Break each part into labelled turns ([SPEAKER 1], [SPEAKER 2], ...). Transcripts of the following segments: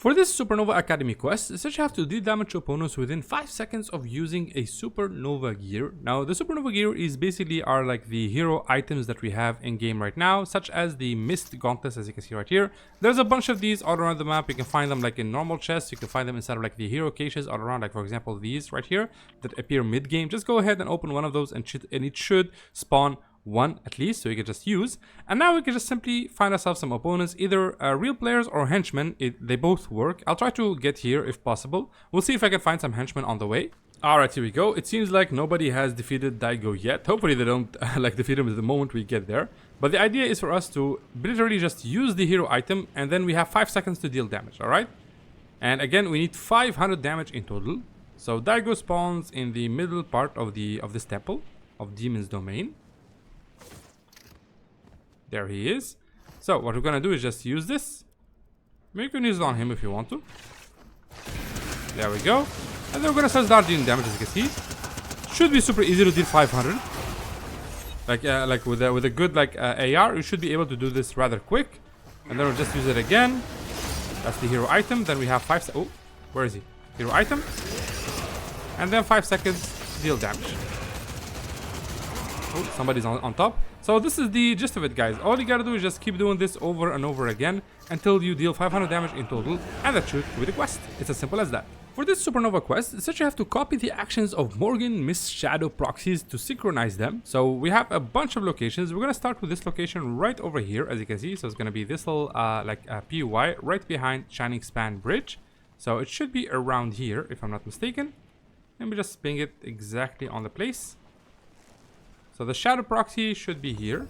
[SPEAKER 1] For this Supernova Academy quest, it says you have to deal damage to opponents within 5 seconds of using a Supernova Gear. Now, the Supernova Gear is basically like the hero items that we have in game right now, such as the Myst gauntlets, as you can see right here. There's a bunch of these all around the map. You can find them like in normal chests. You can find them inside of like the hero caches all around, like for example these right here that appear mid-game. Just go ahead and open one of those and it should spawn one at least, so you can just use. And now we can just simply find ourselves some opponents, either real players or henchmen. They both work. I'll try to get here if possible. We'll see if I can find some henchmen on the way. Alright, here we go. It seems like nobody has defeated Daigo yet. Hopefully they don't like defeat him the moment we get there. But the idea is for us to literally just use the hero item, and then we have 5 seconds to deal damage. Alright, and again we need 500 damage in total. So Daigo spawns in the middle part of this temple of Demon's Domain. There he is. So what we're gonna do is just use this. You can use it on him if you want to. There we go. And then we're gonna start dealing damage, as you can see. Should be super easy to deal 500. Like with a good AR, you should be able to do this rather quick. And then we'll just use it again. That's the hero item. Then we have 5 seconds. Oh, where is he? Hero item. And then 5 seconds to deal damage. Oh, somebody's on top. So this is the gist of it, guys. All you gotta do is just keep doing this over and over again until you deal 500 damage in total, and that should be the quest. It's as simple as that. For this Supernova quest, it's that you have to copy the actions of Morgan Myst shadow proxies to synchronize them. So we have a bunch of locations. We're gonna start with this location right over here, as you can see. So it's gonna be this little PUI right behind Shining Span Bridge. So it should be around here, if I'm not mistaken. Let me just ping it exactly on the place. So the shadow proxy should be here.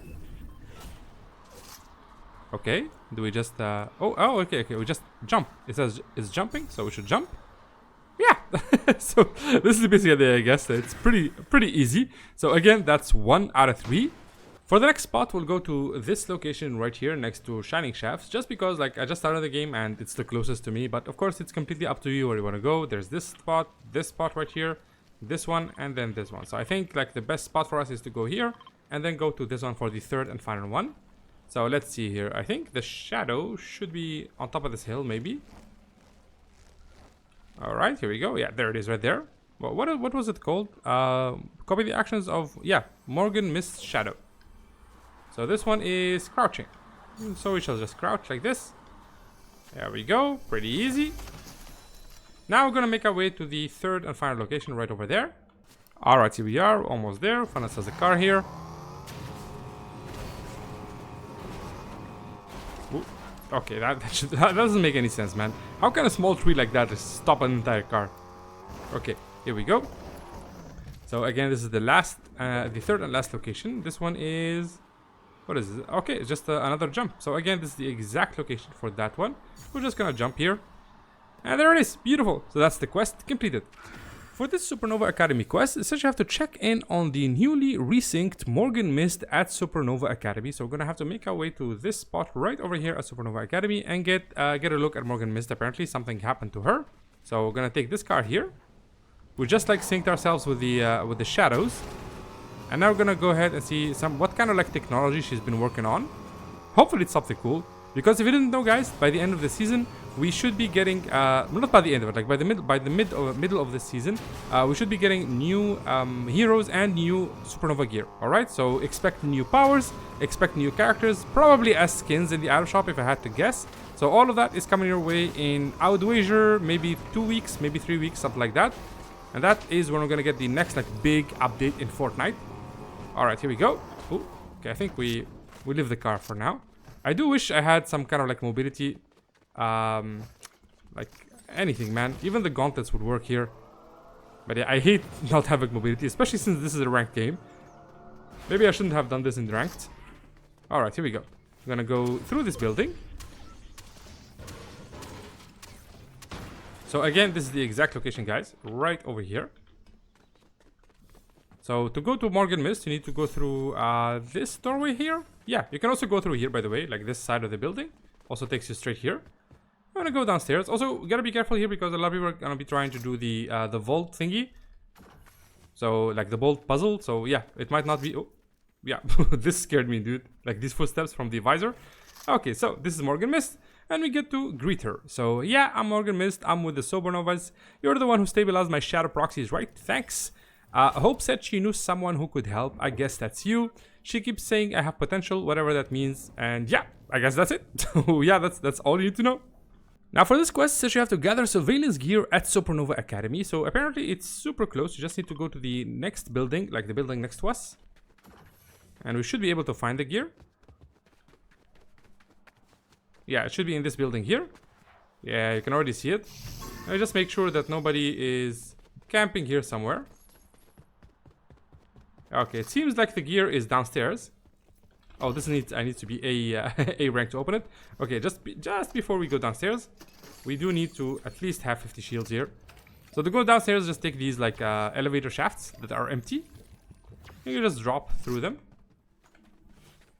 [SPEAKER 1] Okay, do we just okay, we just jump. It says it's jumping, so we should jump. Yeah. So this is basically the idea, I guess. It's pretty easy. So again, that's 1 out of 3. For the next spot, we'll go to this location right here next to Shining Shafts, just because like I just started the game and it's the closest to me. But of course, it's completely up to you where you want to go. There's this spot right here, this one, and then this one. So I think like the best spot for us is to go here and then go to this one for the third and final one. So let's see here. I think the shadow should be on top of this hill, maybe. All right, here we go. Yeah, there it is right there. Well, what was it called? Copy the actions of, yeah, Morgan Myst shadow. So this one is crouching. So we shall just crouch like this. There we go. Pretty easy. Now we're gonna make our way to the third and final location right over there. Alright, here we are, almost there. Find us a car here. Ooh. Okay, that doesn't make any sense, man. How can a small tree like that just stop an entire car? Okay, here we go. So again, this is the third and last location. This one is, what is it? Okay, it's just another jump. So again, this is the exact location for that one. We're just gonna jump here. And there it is, beautiful. So that's the quest completed. For this Supernova Academy quest, it says you have to check in on the newly resynced Morgan Myst at Supernova Academy. So we're gonna have to make our way to this spot right over here at Supernova Academy and get a look at Morgan Myst. Apparently something happened to her. So we're gonna take this car here. We just like synced ourselves with the shadows. And now we're gonna go ahead and see what kind of like technology she's been working on. Hopefully it's something cool. Because if you didn't know, guys, by the end of the season, we should be getting not by the end of it, like by the middle of the season, we should be getting new heroes and new Supernova gear. All right, so expect new powers, expect new characters, probably as skins in the item shop if I had to guess. So all of that is coming your way in, I would wager, maybe 2 weeks, maybe 3 weeks, something like that. And that is when we're gonna get the next like big update in Fortnite. All right, here we go. Ooh, okay, I think we leave the car for now. I do wish I had some kind of like mobility, like anything, man. Even the gauntlets would work here. But yeah, I hate not having mobility, especially since this is a ranked game. Maybe I shouldn't have done this in ranked. Alright, here we go. I'm gonna go through this building. So again, this is the exact location, guys. Right over here. So to go to Morgan Myst, you need to go through this doorway here. Yeah, you can also go through here, by the way, like this side of the building. Also takes you straight here. I'm gonna go downstairs. Also, we gotta be careful here because a lot of people are gonna be trying to do the vault thingy. So like the vault puzzle. So yeah, it might not be. Oh, yeah, this scared me, dude. Like these footsteps from the visor. Okay, so this is Morgan Myst. and we get to greet her. So yeah, I'm Morgan Myst, I'm with the Supernovas. You're the one who stabilized my shadow proxies, right? Thanks. Hope said she knew someone who could help. I guess that's you. She keeps saying I have potential, whatever that means. And yeah, I guess that's it. So yeah, that's all you need to know. Now for this quest, it says you have to gather surveillance gear at Supernova Academy. So apparently it's super close. You just need to go to the next building, like the building next to us. And we should be able to find the gear. Yeah, it should be in this building here. Yeah, you can already see it. Now just make sure that nobody is camping here somewhere. Okay, it seems like the gear is downstairs. Oh, I need to be a rank to open it. Okay, just before we go downstairs, we do need to at least have 50 shields here. So to go downstairs, just take these like elevator shafts that are empty. You can just drop through them.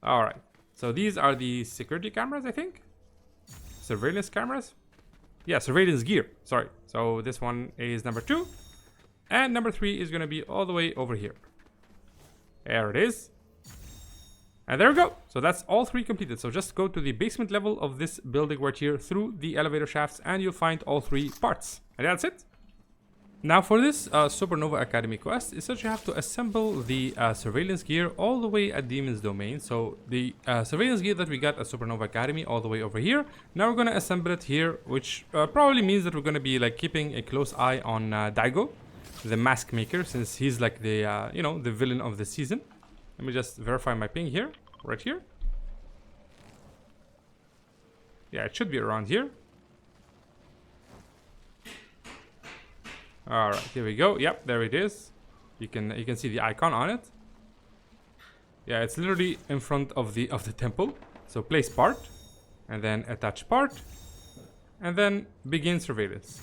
[SPEAKER 1] All right. So these are the security cameras, I think. Surveillance cameras. Yeah, surveillance gear. Sorry. So this one is number 2, and number 3 is gonna be all the way over here. There it is. And there we go. So that's all 3 completed. So just go to the basement level of this building right here through the elevator shafts and you'll find all 3 parts. And that's it. Now for this Supernova Academy quest, it says you have to assemble the surveillance gear all the way at Demon's Domain. So the surveillance gear that we got at Supernova Academy all the way over here. Now we're going to assemble it here, which probably means that we're going to be like keeping a close eye on Daigo, the mask maker, since he's like the, you know, the villain of the season. Let me just verify my ping here, right here. Yeah, it should be around here. All right, here we go. Yep, there it is. You can see the icon on it. Yeah, it's literally in front of the temple. So place part, and then attach part, and then begin surveillance.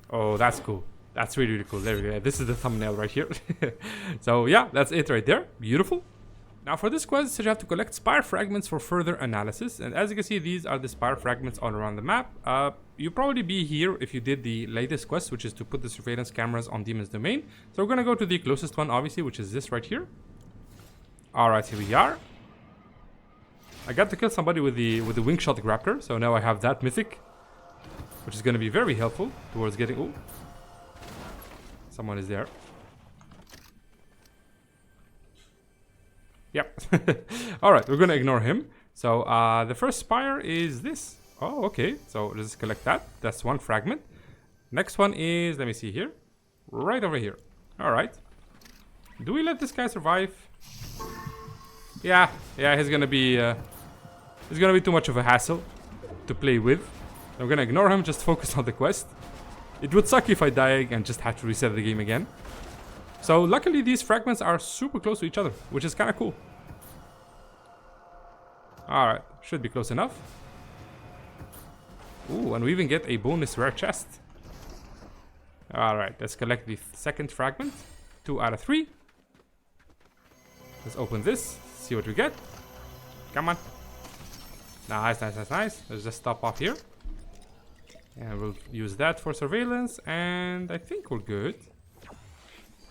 [SPEAKER 1] Oh, that's cool. That's really, really cool. There we go. This is the thumbnail right here. So yeah, that's it right there. Beautiful. Now for this quest, you have to collect Spire Fragments for further analysis. And as you can see, these are the Spire Fragments all around the map. You'll probably be here if you did the latest quest, which is to put the surveillance cameras on Demon's Domain. So we're going to go to the closest one, obviously, which is this right here. Alright, here we are. I got to kill somebody with the wingshot grappler. So now I have that mythic, which is going to be very helpful towards getting... Ooh. Someone is there. Yep. Alright, we're gonna ignore him. So the first spire is this. Oh, okay. So let's collect that. That's 1 fragment. Next one is, let me see here. Right over here. Alright. Do we let this guy survive? Yeah, he's gonna be too much of a hassle to play with. I'm gonna ignore him, just focus on the quest. It would suck if I die and just had to reset the game again. So luckily these fragments are super close to each other, which is kind of cool. Alright, should be close enough. Ooh, and we even get a bonus rare chest. Alright, let's collect the second fragment. 2 out of 3. Let's open this, see what we get. Come on. Nice. Let's just stop off here. And we'll use that for surveillance, and I think we're good.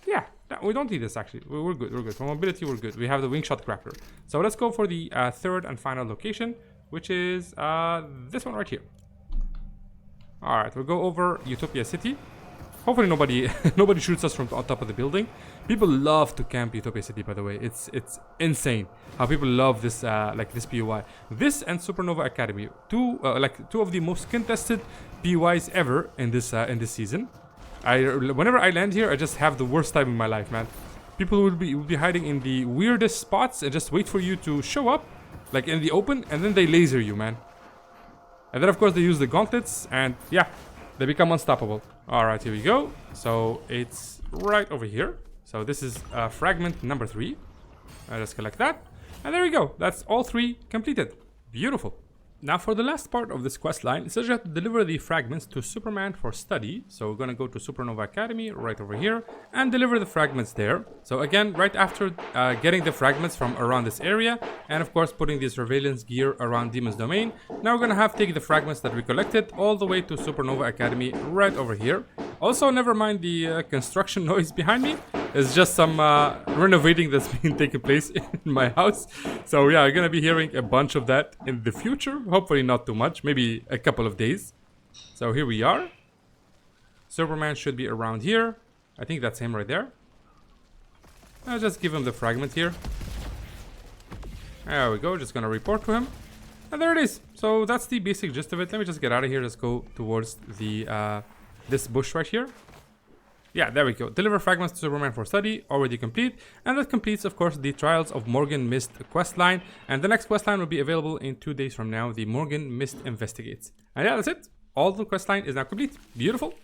[SPEAKER 1] Yeah, no, we don't need this actually. We're good. For mobility, we're good. We have the wingshot grappler. So let's go for the third and final location, which is this one right here. Alright, we'll go over Utopia City. Hopefully nobody shoots us from on top of the building. People love to camp Utopia City, by the way. It's insane how people love this like this POI. This and Supernova Academy, two of the most contested POIs ever in this season. Whenever I land here, I just have the worst time in my life, man. People will be hiding in the weirdest spots and just wait for you to show up, like in the open, and then they laser you, man. And then of course they use the gauntlets, and yeah, they become unstoppable. Alright, here we go. So it's right over here. So this is fragment number 3. Let's collect that. And there we go. That's all 3 completed. Beautiful. Now for the last part of this quest line, it says you have to deliver the fragments to Superman for study. So we're gonna go to Supernova Academy right over here and deliver the fragments there. So again, right after getting the fragments from around this area, and of course putting the surveillance gear around Demon's Domain, now we're gonna have to take the fragments that we collected all the way to Supernova Academy right over here. Also, never mind the construction noise behind me. It's just some renovating that's been taking place in my house. So yeah, you're gonna be hearing a bunch of that in the future. Hopefully not too much, maybe a couple of days. So here we are. Superman should be around here. I think that's him right there. I'll just give him the fragment here. There we go, just gonna report to him. And there it is. So that's the basic gist of it. Let me just get out of here. Let's go towards the this bush right here. Yeah, there we go. Deliver fragments to Superman for study, already complete. And that completes, of course, the Trials of Morgan Myst questline. And the next questline will be available in 2 days from now, the Morgan Myst Investigates. And yeah, that's it. All the questline is now complete. Beautiful.